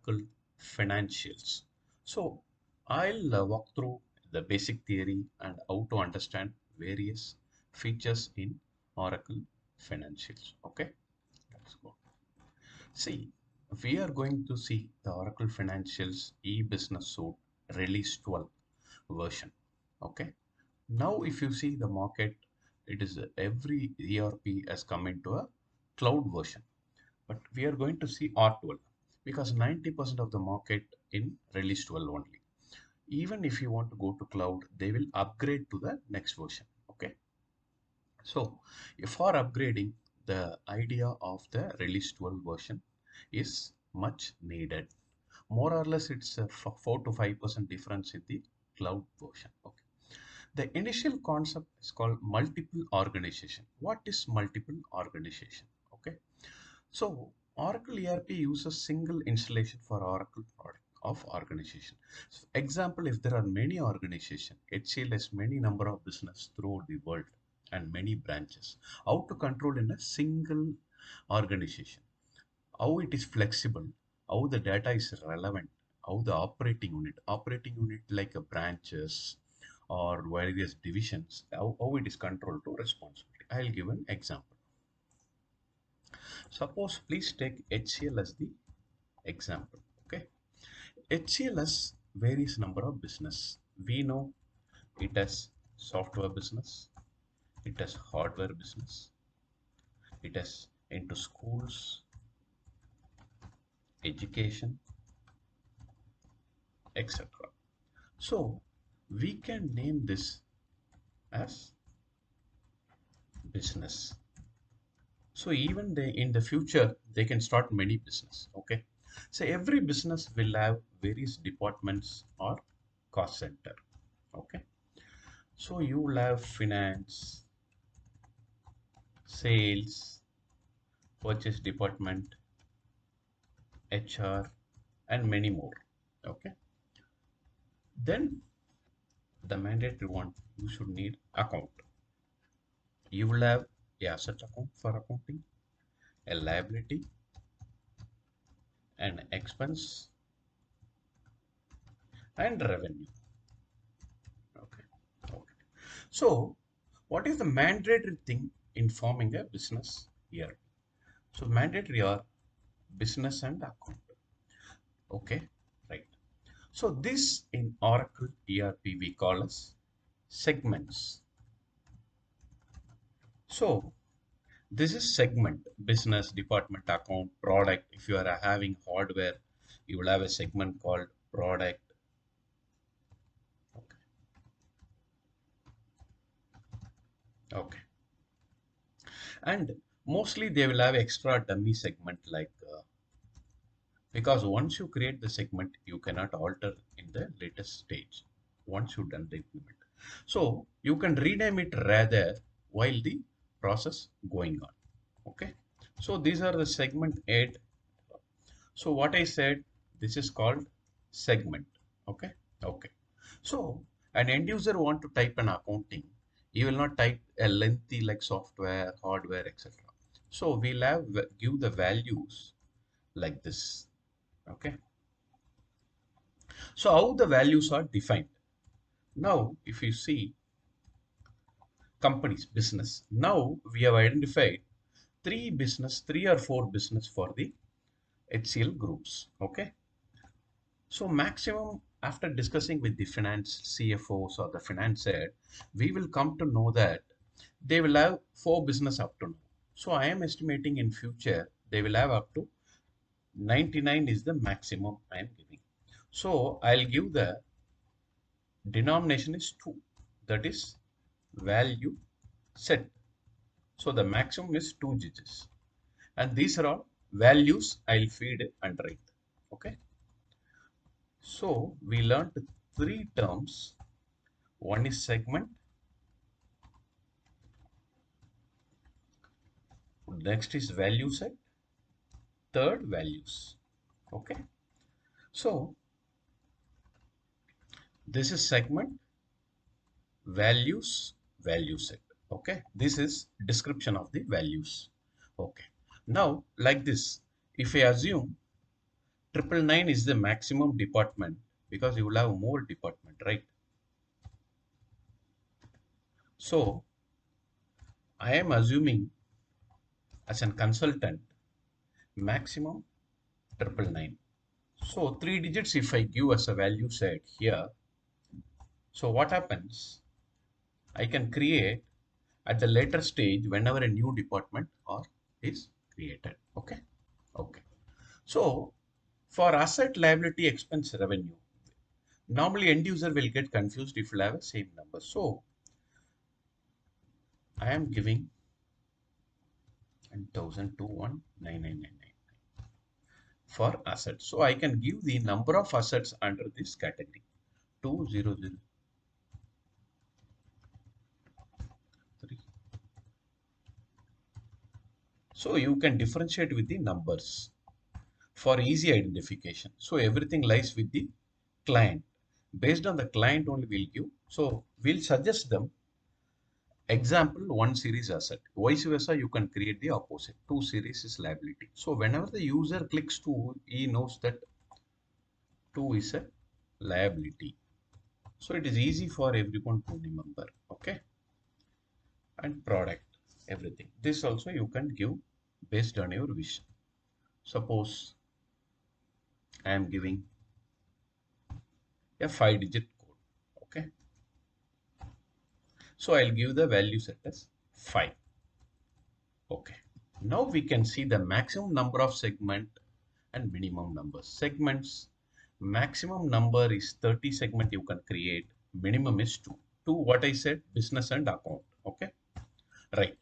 Oracle financials. So I'll walk through the basic theory and how to understand various features in Oracle financials. Okay, let's go. See, we are going to see the Oracle Financials e-business suite release 12 version. Okay. Now, if you see the market, it is every ERP has come into a cloud version, but we are going to see R12 because 90% of the market in release 12 only. Even if you want to go to cloud, they will upgrade to the next version. Okay. So, for upgrading, the idea of the release 12 version is much needed. More or less, it's a 4 to 5% difference in the cloud version. Okay. The initial concept is called multiple organization. What is multiple organization? Okay. So Oracle ERP uses single installation for Oracle product of organization. So example, if there are many organization, HCL has many number of business throughout the world and many branches. How to control in a single organization? How it is flexible? How the data is relevant? How the operating unit like a branches or various divisions, how it is controlled to responsibility. I'll give an example. Suppose please take HCL as the example. Okay, HCL has various number of business. We know it has software business, it has hardware business, it has into schools, education, etc. So we can name this as business. So even they in the future they can start many business. Okay, so every business will have various departments or cost center. Okay, so you will have finance, sales, purchase department, HR, and many more. Okay, then the mandatory one, you should need account. You will have a asset account for accounting, a liability, an expense, and revenue. Okay. Okay. So, what is the mandatory thing in forming a business here? So, mandatory are business and account. Okay, right. So, this in Oracle ERP we call as segments. So, this is segment business, department, account, product. If you are having hardware, you will have a segment called product. Okay. Okay. And mostly they will have extra dummy segment like because once you create the segment, you cannot alter in the latest stage once you done the implement. So you can rename it rather while the process going on. Okay. So these are the segment 8. So what I said, this is called segment. Okay. Okay. So an end user want to type an accounting, he will not type a lengthy like software, hardware, etc. So we'll have give the values like this. Okay. So how the values are defined? Now, if you see companies, business, now we have identified three or four business for the HCL groups. Okay. So maximum after discussing with the finance CFOs or the finance head, we will come to know that they will have four business up to now. So I am estimating in future they will have up to 99 is the maximum I am giving. So I'll give the denomination is 2, that is value set. So the maximum is 2 digits and these are all values I'll feed under it. Okay. So we learned 3 terms. One is segment, next is value set, third values. Okay. So this is segment, values, value set. Okay. This is description of the values. Okay. Now like this, if I assume Triple nine is the maximum department because you will have more department, right? So I am assuming as a consultant maximum triple nine. So three digits if I give as a value set here. So what happens? I can create at the later stage whenever a new department or is created. Okay. Okay. So for asset liability expense revenue, normally end user will get confused if you have a same number. So I am giving 1000 for assets. So I can give the number of assets under this category 2003. So you can differentiate with the numbers for easy identification. So everything lies with the client. Based on the client only we'll give. So we'll suggest them example one series asset. Vice versa, you can create the opposite. Two series is liability. So whenever the user clicks two, he knows that two is a liability. So it is easy for everyone to remember. Okay. And product, everything. This also you can give based on your wish. Suppose I am giving a 5-digit code. Okay. So I'll give the value set as 5. Okay. Now we can see the maximum number of segment and minimum numbers. Segments, maximum number is 30 segment you can create. Minimum is 2. 2 what I said, business and account. Okay. Right.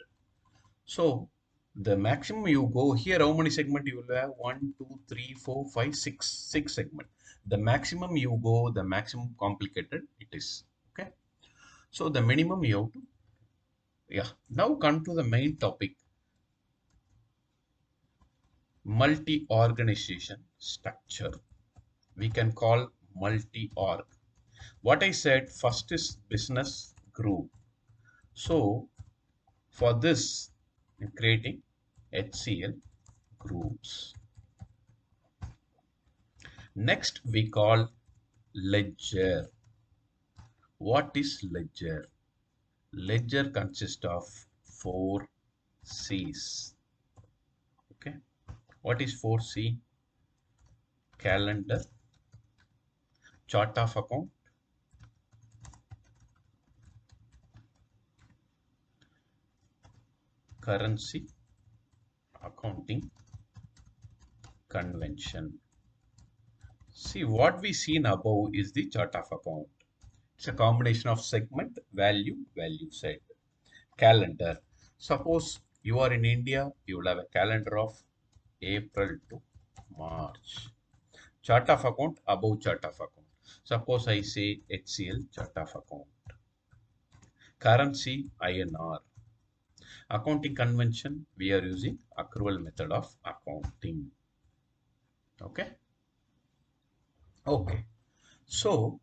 So the maximum you go here, how many segment you will have? 1, 2, 3, 4, 5, 6. 6 segment. The maximum you go, the maximum complicated it is. Okay. So the minimum you have to, yeah. Now come to the main topic, multi-organization structure. We can call multi-org. What I said first is business group. So for this, I'm creating HCL groups. Next, we call ledger. What is ledger? Ledger consists of 4 C's. Okay. What is 4C? Calendar, chart of account, currency, accounting, convention. See, what we seen above is the chart of account. It's a combination of segment, value set. Calendar. Suppose you are in India, you will have a calendar of April to March. Chart of account, above chart of account. Suppose I say HCL chart of account. Currency, INR. Accounting convention, we are using accrual method of accounting. Okay. Okay. So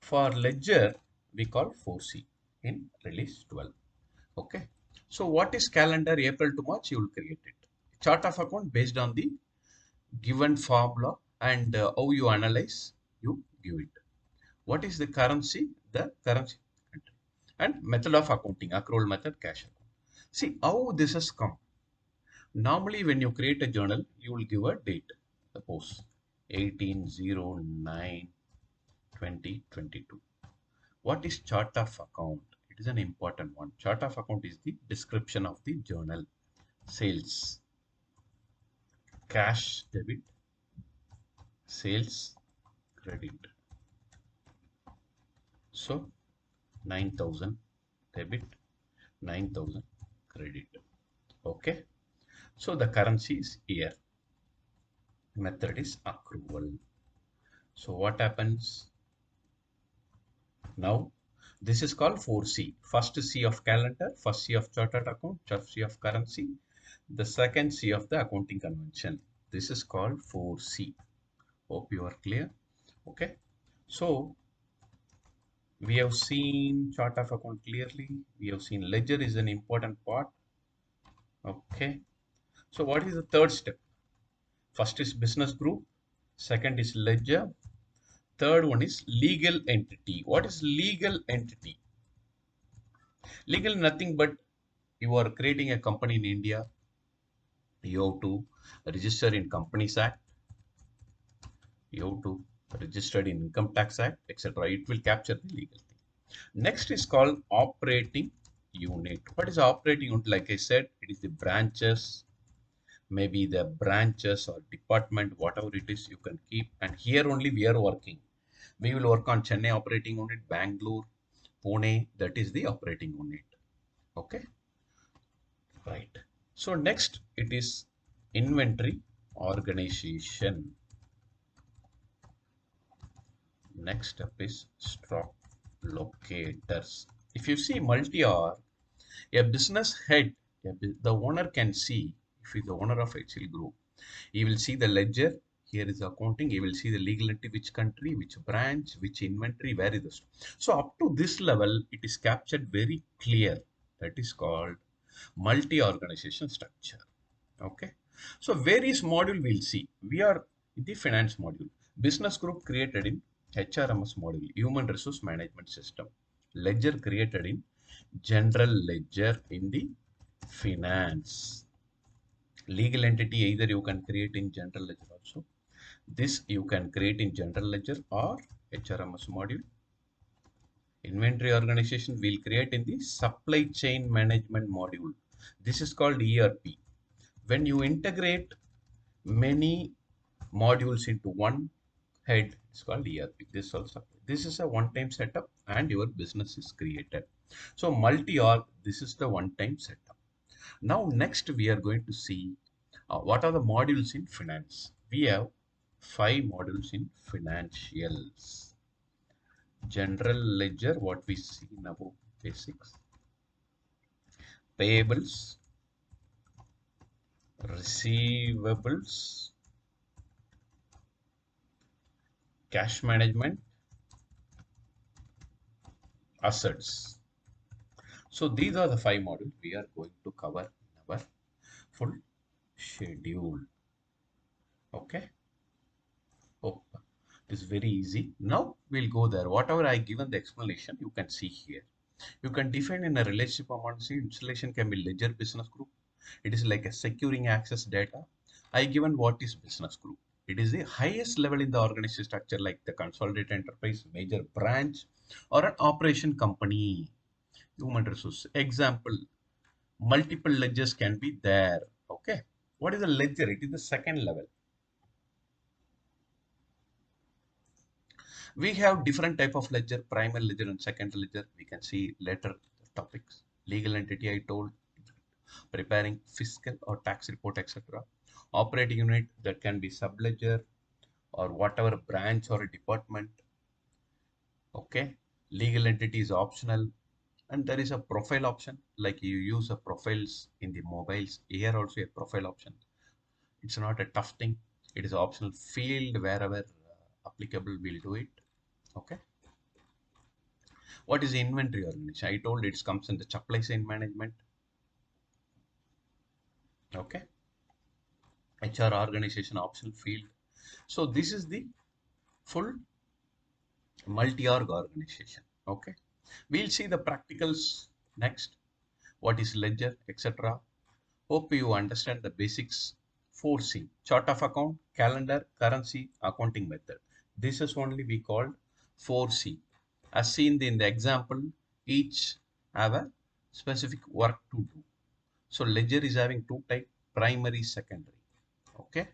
for ledger, we call 4C in release 12. Okay. So what is calendar April to March? You will create it. Chart of account based on the given formula and how you analyze, you give it. What is the currency? The currency and method of accounting, accrual method, cash account. See how this has come. Normally, when you create a journal, you will give a date. Suppose 18/09/2022. What is chart of account? It is an important one. Chart of account is the description of the journal. Sales, cash debit, sales credit. So 9,000 debit, 9,000 credit. Okay. So the currency is here. Method is accrual. So what happens now? This is called 4C. First C of calendar, first C of chartered account, first C of currency, the second C of the accounting convention. This is called 4C. Hope you are clear. Okay. So we have seen chart of account clearly. We have seen ledger is an important part. Okay. So what is the third step? First is business group. Second is ledger. Third one is legal entity. What is legal entity? Legal nothing but you are creating a company in India. You have to register in Companies Act. You have to register in Income Tax Act, etc. It will capture the legal thing. Next is called operating unit. What is operating unit? Like I said, it is the branches, maybe the branches or department, whatever it is, you can keep. And here only we are working. We will work on Chennai operating unit, Bangalore, Pune. That is the operating unit. Okay, right. So next it is inventory organization. Next step is stock locators. If you see multi-org, a business head, the owner can see, if he's the owner of HL Group, he will see the ledger. Here is accounting. He will see the legal entity, which country, which branch, which inventory, where is this. So up to this level, it is captured very clear. That is called multi-organization structure. Okay. So various module we'll see. We are in the finance module. Business group created in HRMS module, human resource management system. Ledger created in general ledger in the finance. Legal entity either you can create in general ledger also. This you can create in general ledger or HRMS module. Inventory organization will create in the supply chain management module. This is called ERP. When you integrate many modules into one head, it's called ERP. This is a one-time setup and your business is created. So multi-org, this is the one-time setup. Now next we are going to see what are the modules in finance. We have 5 modules in financials. General ledger, what we see in above basics. Payables, receivables, cash management, assets. So these are the 5 modules we are going to cover in our full schedule. Okay. Oh, it is very easy. Now we'll go there. Whatever I given the explanation, you can see here. You can define in a relationship amount. See, installation can be ledger business group. It is like a securing access data. I given what is business group. It is the highest level in the organization structure, like the consolidated enterprise, major branch, or an operation company. Human resource. Example, multiple ledgers can be there. Okay. What is a ledger? It is the second level. We have different type of ledger, primary ledger and secondary ledger. We can see later topics. Legal entity, I told, preparing fiscal or tax report, etc. Operating unit, that can be sub ledger or whatever branch or department. Okay. Legal entity is optional, and there is a profile option, like you use a profiles in the mobiles. Here also a profile option. It's not a tough thing. It is optional field, wherever applicable we'll do it. Okay. What is the inventory organization? I told it comes in the supply chain management. Okay. HR organization optional field. So this is the full multi-org organization. Okay. We'll see the practicals next. What is ledger, etc. Hope you understand the basics. 4C, chart of account, calendar, currency, accounting method. This is only we called 4C. As seen in the example, each have a specific work to do. So ledger is having two types, primary, secondary. Okay.